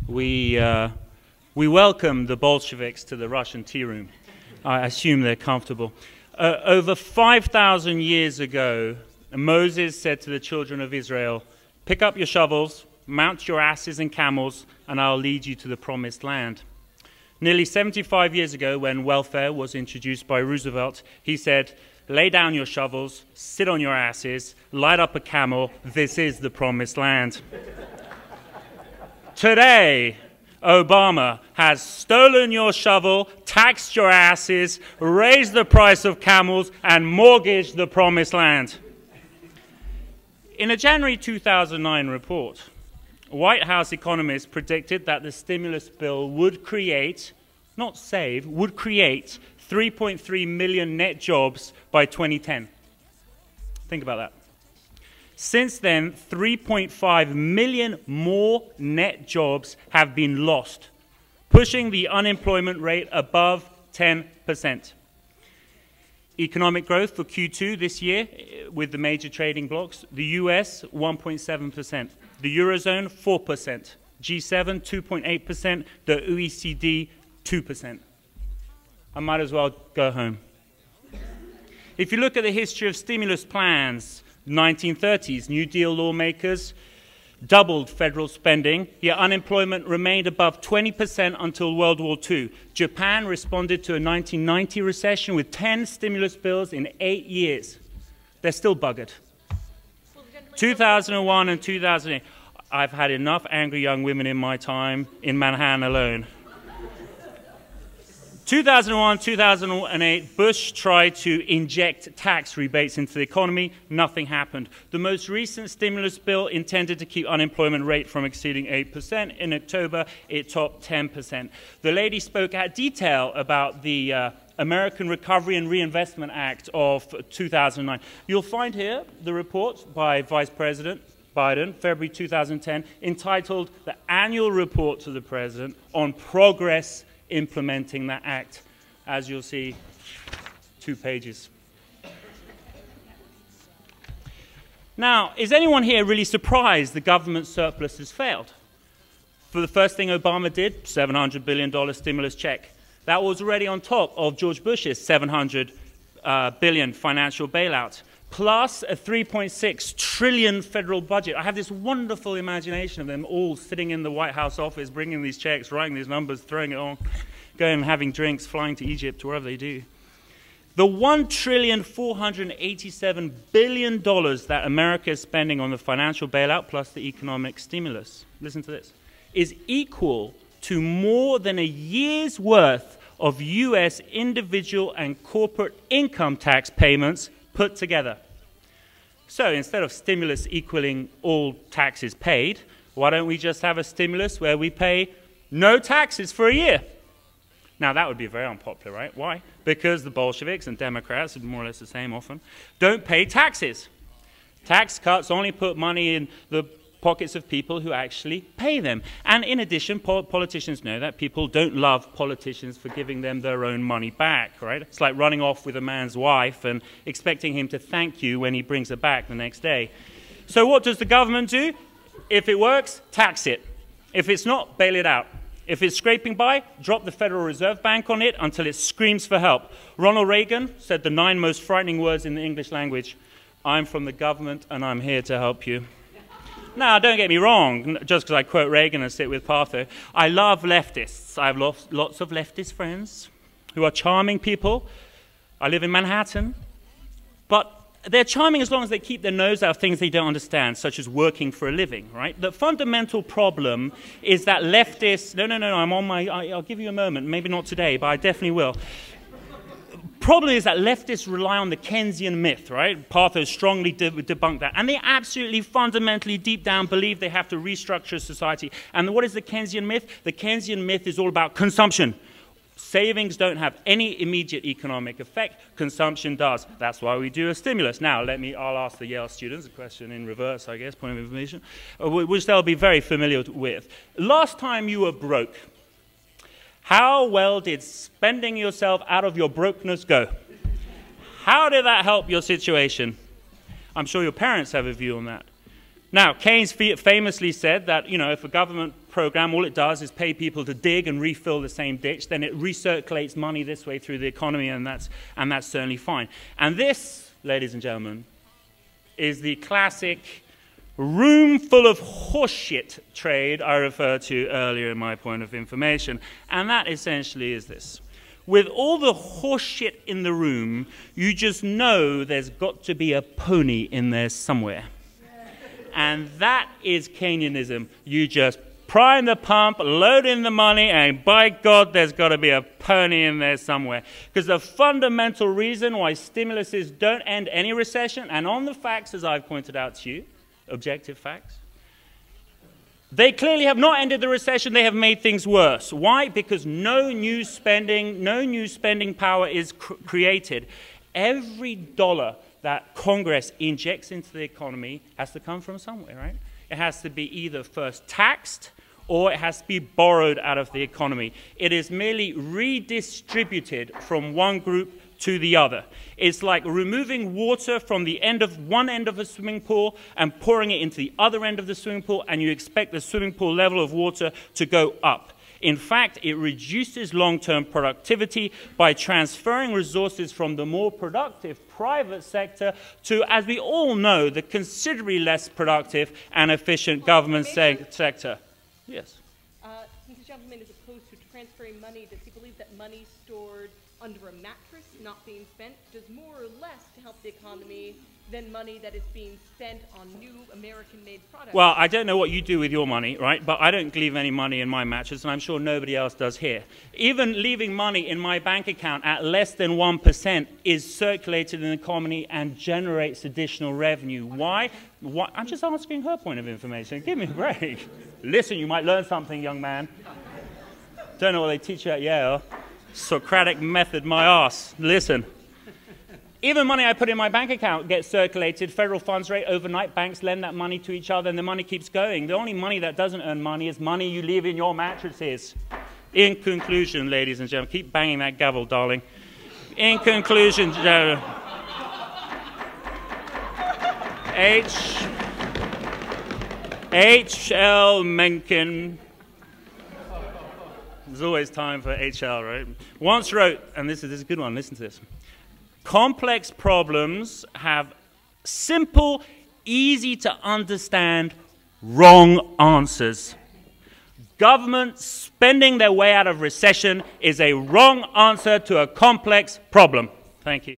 We welcome the Bolsheviks to the Russian tea room. I assume they're comfortable. Over 5,000 years ago, Moses said to the children of Israel, "Pick up your shovels, mount your asses and camels, and I'll lead you to the promised land." Nearly 75 years ago, when welfare was introduced by Roosevelt, he said, "Lay down your shovels, sit on your asses, light up a camel, this is the promised land." Today, Obama has stolen your shovel, taxed your asses, raised the price of camels, and mortgaged the promised land. In a January 2009 report, White House economists predicted that the stimulus bill would create, not save, would create 3.3 million net jobs by 2010. Think about that. Since then, 3.5 million more net jobs have been lost, pushing the unemployment rate above 10%. Economic growth for Q2 this year, with the major trading blocs, the US 1.7%, the Eurozone 4%, G7 2.8%, the OECD 2%. I might as well go home. If you look at the history of stimulus plans, 1930s, New Deal lawmakers doubled federal spending, yet unemployment remained above 20% until World War II. Japan responded to a 1990 recession with 10 stimulus bills in 8 years. They're still buggered. 2001 and 2008. I've had enough angry young women in my time in Manhattan alone. 2001, 2008, Bush tried to inject tax rebates into the economy. Nothing happened. The most recent stimulus bill intended to keep unemployment rate from exceeding 8%. In October, it topped 10%. The lady spoke at detail about the American Recovery and Reinvestment Act of 2009. You'll find here the report by Vice President Biden, February 2010, entitled "The Annual Report to the President on Progress Implementing that Act." As you'll see, 2 pages. Now, is anyone here really surprised the government surplus has failed? For the first thing Obama did, $700 billion stimulus check. That was already on top of George Bush's $700 billion financial bailout, plus a $3.6 trillion federal budget. I have this wonderful imagination of them all sitting in the White House office, bringing these checks, writing these numbers, throwing it on, going and having drinks, flying to Egypt, wherever they do. The $1,487 billion that America is spending on the financial bailout plus the economic stimulus, listen to this, is equal to more than a year's worth of US individual and corporate income tax payments put together. So instead of stimulus equaling all taxes paid, why don't we just have a stimulus where we pay no taxes for a year? Now that would be very unpopular, right? Why? Because the Bolsheviks and Democrats, more or less the same often, don't pay taxes. Tax cuts only put money in the pockets of people who actually pay them. And in addition, politicians know that people don't love politicians for giving them their own money back, right? It's like running off with a man's wife and expecting him to thank you when he brings her back the next day. So what does the government do? If it works, tax it. If it's not, bail it out. If it's scraping by, drop the Federal Reserve Bank on it until it screams for help. Ronald Reagan said the 9 most frightening words in the English language: "I'm from the government and I'm here to help you." Now, don't get me wrong, just because I quote Reagan and sit with Partho. I love leftists. I have lots of leftist friends who are charming people. I live in Manhattan. But they're charming as long as they keep their nose out of things they don't understand, such as working for a living, right? The fundamental problem is that leftists... No, I'm on my... I'll give you a moment. Maybe not today, but I definitely will. Problem is that leftists rely on the Keynesian myth, right? Partho strongly debunked that. And they absolutely, fundamentally, deep down, believe they have to restructure society. And what is the Keynesian myth? The Keynesian myth is all about consumption. Savings don't have any immediate economic effect. Consumption does. That's why we do a stimulus. Now, I'll ask the Yale students a question in reverse, I guess, point of information, which they'll be very familiar with. Last time you were broke, how well did spending yourself out of your brokenness go? How did that help your situation? I'm sure your parents have a view on that. Now, Keynes famously said that, if a government program, all it does is pay people to dig and refill the same ditch. Then it recirculates money this way through the economy, and that's certainly fine. And this, ladies and gentlemen, is the classic room full of horseshit trade I referred to earlier in my point of information. And that essentially is this. With all the horseshit in the room, you just know there's got to be a pony in there somewhere. And that is Keynesianism. You just prime the pump, load in the money, and by God, there's got to be a pony in there somewhere. Because the fundamental reason why stimuluses don't end any recession, and on the facts, as I've pointed out to you, objective facts, they clearly have not ended the recession, they have made things worse. Why? Because no new spending power is created. Every dollar that Congress injects into the economy has to come from somewhere, right? It has to be either first taxed or it has to be borrowed out of the economy. It is merely redistributed from one group to the other. It's like removing water from the one end of a swimming pool and pouring it into the other end of the swimming pool, and you expect the swimming pool level of water to go up. In fact, it reduces long-term productivity by transferring resources from the more productive private sector to, as we all know, the considerably less productive and efficient government sector. Yes? Since the gentleman is opposed to transferring money, does he believe that money stored under a mattress not being spent does more or less to help the economy than money that is being spent on new American-made products? Well, I don't know what you do with your money, right? But I don't leave any money in my mattress, and I'm sure nobody else does here. Even leaving money in my bank account at less than 1% is circulated in the economy and generates additional revenue. Why? I'm just asking her point of information. Give me a break. Listen, you might learn something, young man. Don't know what they teach you at Yale. Socratic method, my ass. Listen. Even money I put in my bank account gets circulated. Federal funds rate overnight. Banks lend that money to each other, and the money keeps going. The only money that doesn't earn money is money you leave in your mattresses. In conclusion, ladies and gentlemen, keep banging that gavel, darling. In conclusion, H.L. Mencken. There's always time for H.L., right? Once wrote, and this is a good one, listen to this. Complex problems have simple, easy to understand, wrong answers. Government spending their way out of recession is a wrong answer to a complex problem. Thank you.